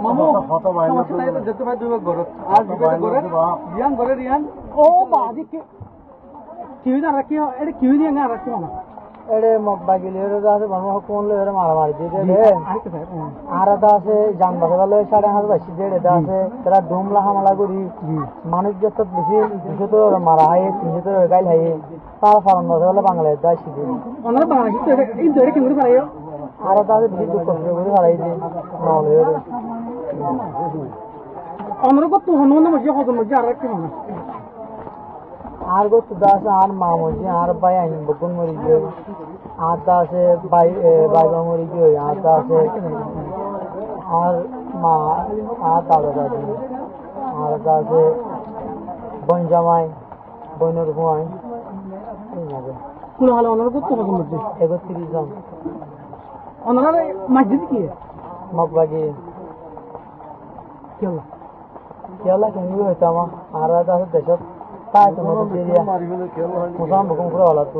মামু যেতে পারে দুই ঘরত আর রিয়ান ঘরে রিয়ান ও বাদি কি না রাখি এটা কি দিয়ে না রাখি না এড়ে মগবা গেলে আছে বর্ম কোন লো এর মারামারি দিয়ে দে আর এটা আছে জান বাজালে 5.5 বাসি দেড় এটা আছে তারা ডুমলা হামলা করি মানুষ যত বেশি 200 তো মারা হয় 300 তো গাইল হয় তার ফারন বাজালে বাংলাদেশ দাইছি ওনার বাংলাদেশ তো এই ধরে কি করে পারাইও আর এটা আছে বেশি দুঃখ করে হারাই দি নলে এর ওনার কত হনুমান মধ্যে হজম মধ্যে আর রাখি না আর গো তো দাস আর মামুজি আর ভাই আইন বকুন মরি গিয়ে আর দাসে ভাই ভাই মরি গিয়ে আর দাসে আর মা আর দাদা দাদি আর দাসে বোন জামাই বোনের হুয়াই এই লাগে কোন হলো ওনার কত হজম মধ্যে 31 জন ওনার মসজিদ কি মগবাগি কেলা কেলা কেন হইতো আমার আর দাসে দেশত তাই তো নতুন এরিয়া মুসাম বকুম করে হলা তো